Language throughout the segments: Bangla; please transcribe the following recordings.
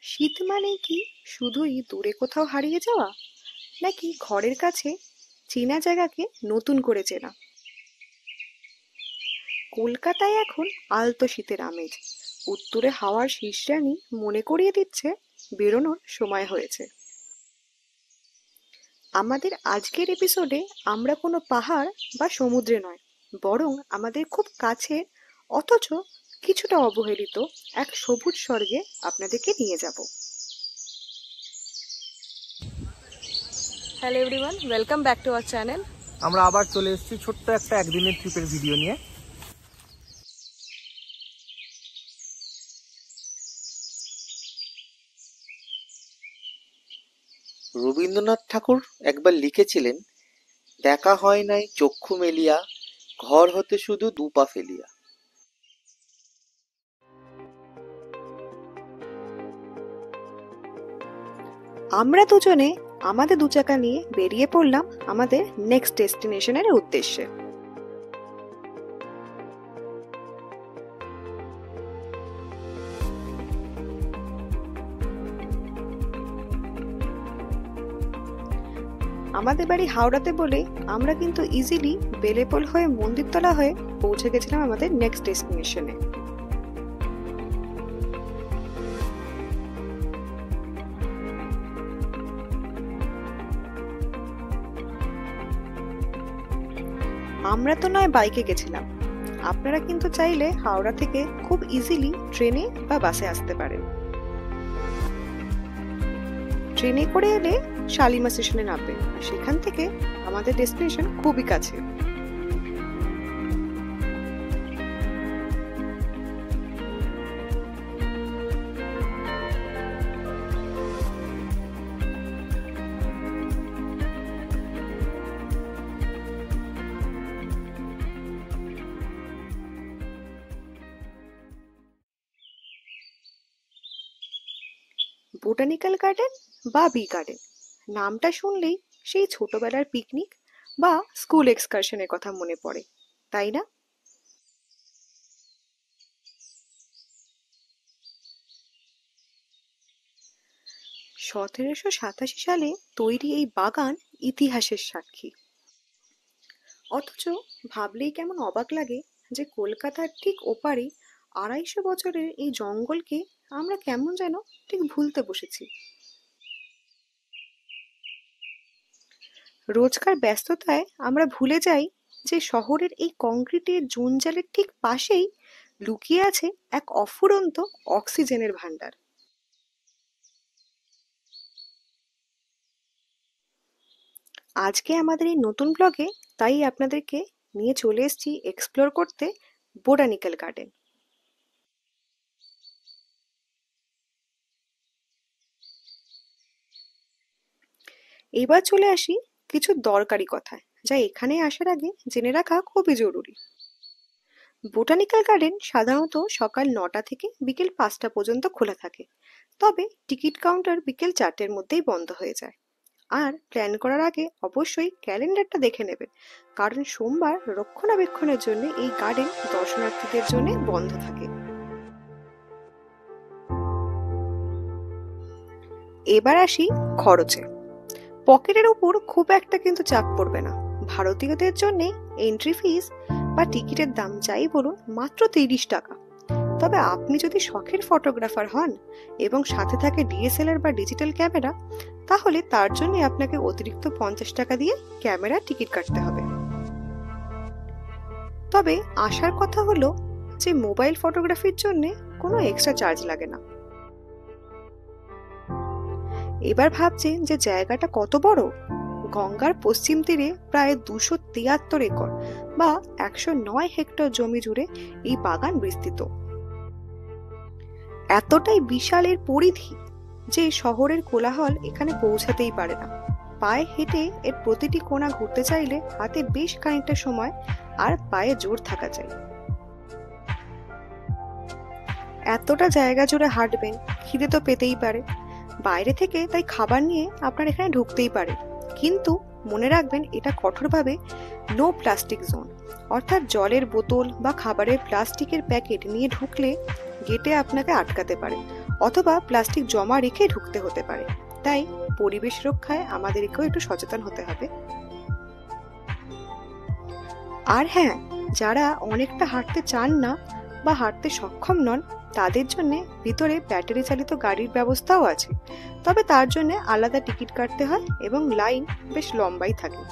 শীত মানে কি শুধুই দূরে কোথাও হারিয়ে যাওয়া, নাকি ঘরের কাছে চেনা জায়গাকে নতুন করে চেনা? কলকাতায় এখন আলতো শীতের আমেজ, উত্তরে হাওয়ার শিরশিরানি মনে করিয়ে দিচ্ছে বেরোনোর সময় হয়েছে। আমাদের আজকের এপিসোডে আমরা কোনো পাহাড় বা সমুদ্রে নয়, বরং আমাদের খুব কাছে অথচ কিছুটা অবহেলিত এক সবুজ স্বর্গে আপনাদেরকে নিয়ে যাব। Hello everyone, welcome back to our channel. আমরা আবার চলে এসেছি ছোট্ট একটা একদিনের ট্রিপের ভিডিও নিয়ে। রবীন্দ্রনাথ ঠাকুর একবার লিখেছিলেন, দেখা হয় নাই চক্ষু মেলিয়া, ঘর হতে শুধু দুপা ফেলিয়া। আমরা দুজনে আমাদের দু চাকা নিয়ে বেরিয়ে পড়লাম আমাদের নেক্সট ডেস্টিনেশনের উদ্দেশ্যে। আমাদের বাড়ি হাওড়াতে বলে আমরা কিন্তু ইজিলি বেলেপোল হয়ে মন্দিরতলা হয়ে পৌঁছে গেছিলাম আমাদের নেক্সট ডেস্টিনেশনে। আমরা তো নয় বাইকে গেছিলাম, আপনারা কিন্তু চাইলে হাওড়া থেকে খুব ইজিলি ট্রেনে বা বাসে আসতে পারেন। ট্রেনে করে এলে শালিমার স্টেশনে নামবেন, আর সেখান থেকে আমাদের ডেস্টিনেশন খুবই কাছে। বোটানিক্যাল গার্ডেন বা বি গার্ডেন নামটা শুনলেই সেই ছোটবেলার পিকনিক বা স্কুল এক্সকারশনের কথা মনে পড়ে, তাই না? (1787) সালে তৈরি এই বাগান ইতিহাসের সাক্ষী। অথচ ভাবলেই কেমন অবাক লাগে যে কলকাতার ঠিক ওপারে 250 বছরের এই জঙ্গলকে আমরা কেমন যেন ঠিক ভুলতে বসেছি। রোজকার ব্যস্ততায় আমরা ভুলে যাই যে শহরের এই কংক্রিটের জঞ্জালের ঠিক পাশেই লুকিয়ে আছে এক অফুরন্ত অক্সিজেনের ভান্ডার। আজকে আমাদের এই নতুন ব্লগে তাই আপনাদেরকে নিয়ে চলে এসেছি এক্সপ্লোর করতে বোটানিক্যাল গার্ডেন। এবার চলে আসি কিছু দরকারি কথায়, যা এখানে আসার আগে জেনে রাখা খুবই জরুরি। বোটানিক্যাল গার্ডেন সাধারণত সকাল 9টা থেকে বিকেল 5টা পর্যন্ত খোলা থাকে, তবে টিকিট কাউন্টার বিকেল 4টের মধ্যেই বন্ধ হয়ে যায়। আর প্ল্যান করার আগে অবশ্যই ক্যালেন্ডারটা দেখে নেবেন, কারণ সোমবার রক্ষণাবেক্ষণের জন্য এই গার্ডেন দর্শনার্থীদের জন্য বন্ধ থাকে। এবার আসি খরচে। পকেটের উপর খুব একটা কিন্তু চাপ পড়বে না। ভারতীয়দের জন্য এন্ট্রি ফিস বা টিকিটের দাম যাই বলুন মাত্র 30 টাকা। তবে আপনি যদি শখের ফটোগ্রাফার হন এবং সাথে থাকে ডিএসএলআর বা ডিজিটাল ক্যামেরা, তাহলে তার জন্য আপনাকে অতিরিক্ত 50 টাকা দিয়ে ক্যামেরা টিকিট কাটতে হবে। তবে আসার কথা হলো যে মোবাইল ফটোগ্রাফির জন্য কোনো এক্সট্রা চার্জ লাগে না। এবার ভাবছেন যে জায়গাটা কত বড়? গঙ্গার পশ্চিম তীরে প্রায় 273 একর বা 109 হেক্টর জমি জুড়ে এই বাগান বিস্তৃত। এতটাই বিশাল এর পরিধি যে শহরের কোলাহল এখানে পৌঁছাতেই পারে না। পায়ে হেঁটে এর প্রতিটি কোণা ঘুরতে চাইলে হাতে বেশ খানিকটা সময় আর পায়ে জোর থাকা চাই। এতটা জায়গা জুড়ে হাঁটবেন, খিদে তো পেতেই পারে। বাইরে থেকে তাই খাবার নিয়ে আপনার এখানে ঢুকতেই পারে, কিন্তু মনে রাখবেন এটা কঠোরভাবে নো প্লাস্টিক জোন, অর্থাৎ জলের বোতল বা খাবারের প্লাস্টিকের প্যাকেট নিয়ে ঢুকলে গেটে আপনাকে আটকাতে পারে। অথবা প্লাস্টিক জমা রেখে ঢুকতে হতে পারে। তাই পরিবেশ রক্ষায় আমাদেরকেও একটু সচেতন হতে হবে। আর হ্যাঁ, যারা অনেকটা হাঁটতে চান না বা হাঁটতে সক্ষম নন, তাদের জন্য ভিতরে ব্যাটারি চালিত গাড়ির ব্যবস্থাও আছে। তবে তার জন্য আলাদা টিকিট কাটতে হয় এবং লাইন বেশ লম্বাই থাকে।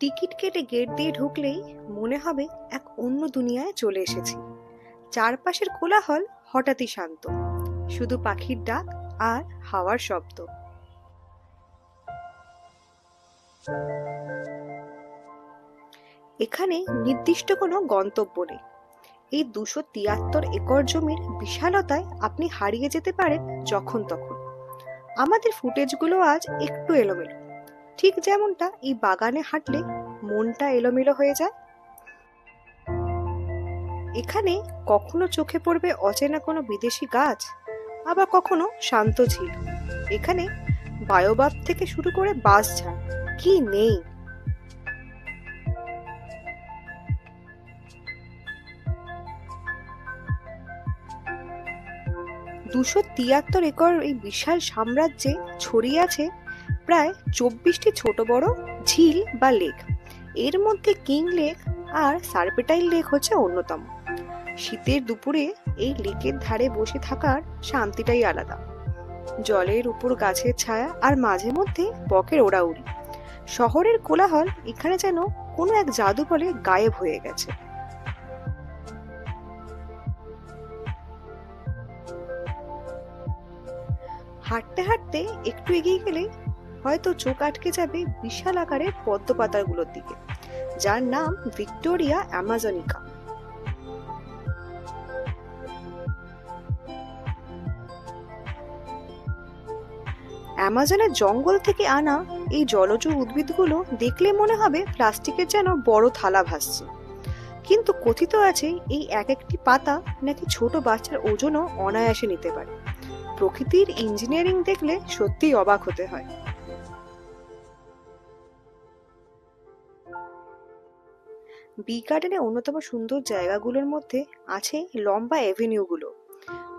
টিকিট কেটে গেট দিয়ে ঢুকলেই মনে হবে এক অন্য দুনিয়ায় চলে এসেছি। চারপাশের কোলাহল হঠাৎই শান্ত, শুধু পাখির ডাক আর হাওয়ার শব্দ। এখানে নির্দিষ্ট কোনো গন্তব্য নেই। এই 273 একর জমির বিশালতায় আপনি হারিয়ে যেতে পারেন যখন তখন। আমাদের ফুটেজগুলো আজ একটু এলোমেলো, ঠিক যেমনটা এই বাগানে হাঁটলে মনটা এলোমেলো হয়ে যায়। এখানে কখনো চোখে পড়বে অচেনা কোনো বিদেশি গাছ, আবার কখনো শান্ত ঝিল। এখানে বায়োবাব থেকে শুরু করে বাঁশঝাড় কি নেই। দুশো 273 একর এই বিশাল সাম্রাজ্যে ছড়িয়ে আছে প্রায় 24টি ছোট বড় ঝিল বা লেক। এর মধ্যে কিং লেক আর সার্পেটাইল লেক হচ্ছে অন্যতম। শীতের দুপুরে এই লেকের ধারে বসে থাকার শান্তিটাই আলাদা। জলের উপর গাছের ছায়া আর মাঝে মধ্যে বকের ওড়াউড়ি। শহরের কোলাহল এখানে যেন কোনো এক জাদু বলে গায়েব হয়ে গেছে। হাঁটতে হাঁটতে একটু এগিয়ে গেলে হয়তো চোখ আটকে যাবে বিশাল আকারের পদ্ম পাতাগুলোর দিকে, যার নাম ভিক্টোরিয়া অ্যামাজনিকা। অ্যামাজনের জঙ্গল থেকে আনা এই জলজ উদ্ভিদগুলো দেখলে মনে হবে প্লাস্টিকের যেন বড় থালা ভাসছে। কিন্তু কথিত আছে এই এক একটি পাতা নাকি ছোট বাচ্চার ওজনও অনায়াসে নিতে পারে। প্রকৃতির ইঞ্জিনিয়ারিং দেখলে সত্যিই অবাক হতে হয়। বি গার্ডেনের অন্যতম সুন্দর জায়গাগুলোর মধ্যে আছে লম্বা এভিনিউগুলো।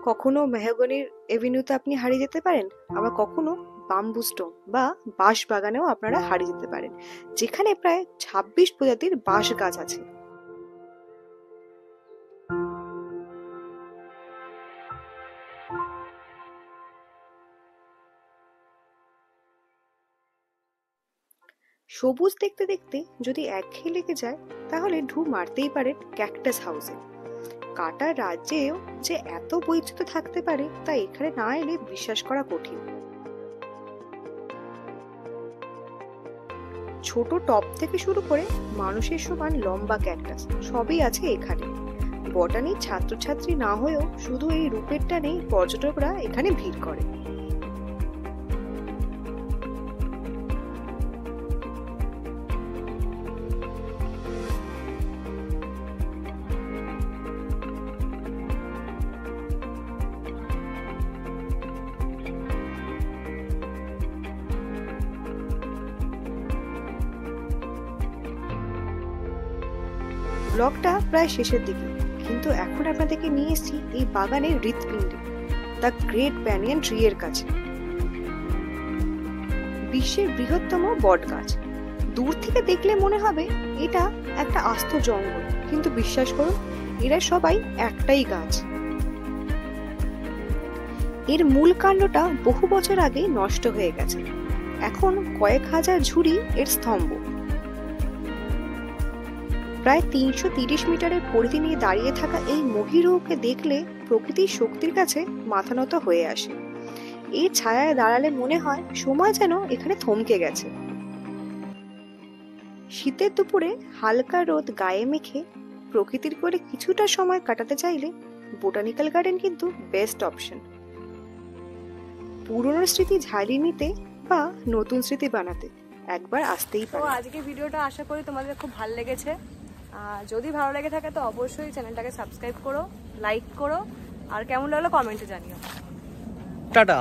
কখনো মেহগনির এভিনিউতে আপনি হারিয়ে যেতে পারেন, আবার কখনো বাম্বুস্টোন বা বাঁশ বাগানেও আপনারা হারিয়ে যেতে পারেন, যেখানে প্রায় 26 প্রজাতির বাঁশ গাছ আছে। সবুজ দেখতে দেখতে যদি একঘেয়ে লেগে যায়, তাহলে ঢু মারতেই পারেন ক্যাকটাস হাউসে। কাটার রাজ্যেও যে এত বৈচিত্র্য থাকতে পারে তা এখানে না এলে বিশ্বাস করা কঠিন। ছোট টব থেকে শুরু করে মানুষের সমান লম্বা ক্যাকটাস সবই আছে এখানে। বটানির ছাত্রছাত্রী না হয়েও শুধু এই রূপের টানেই পর্যটকরা এখানে ভিড় করে। ব্লগটা প্রায় শেষের দিকে, কিন্তু এখন আপনাদেরকে নিয়ে এসেছি এই বাগানের হৃৎপিণ্ডে, দ্য গ্রেট ব্যানিয়ান ট্রি এর কাছে। বিশ্বের বৃহত্তম বট গাছ। দূর থেকে দেখলে মনে হবে এটা একটা আস্ত জঙ্গল, কিন্তু বিশ্বাস করুন এরা সবাই একটাই গাছ। এর মূল কাণ্ডটা বহু বছর আগে নষ্ট হয়ে গেছে, এখন কয়েক হাজার ঝুড়ি এর স্তম্ভ। প্রায় 330 মিটারের পরিধি নিয়ে দাঁড়িয়ে থাকা এই মহিরুহকে দেখলে প্রকৃতির শক্তির কাছে মাথা নত হয়ে আসে। এই ছায়ায় দাঁড়ালে মনে হয় সময় যেন এখানে থমকে গেছে। শীতের দুপুরে হালকা রোদ গায়ে মেখে প্রকৃতির কোলে কিছুটা সময় কাটাতে চাইলে বোটানিক্যাল গার্ডেন কিন্তু বেস্ট অপশন। পুরনো স্মৃতি ঝালিয়ে নিতে বা নতুন স্মৃতি বানাতে একবার আসতেই পারে। আজকে ভিডিওটা আশা করি তোমাদের খুব ভালো লেগেছে। যদি ভালো লেগে থাকে তো অবশ্যই চ্যানেলটাকে সাবস্ক্রাইব করো, লাইক করো আর কেমন লাগলো কমেন্টে জানিও। টাটা।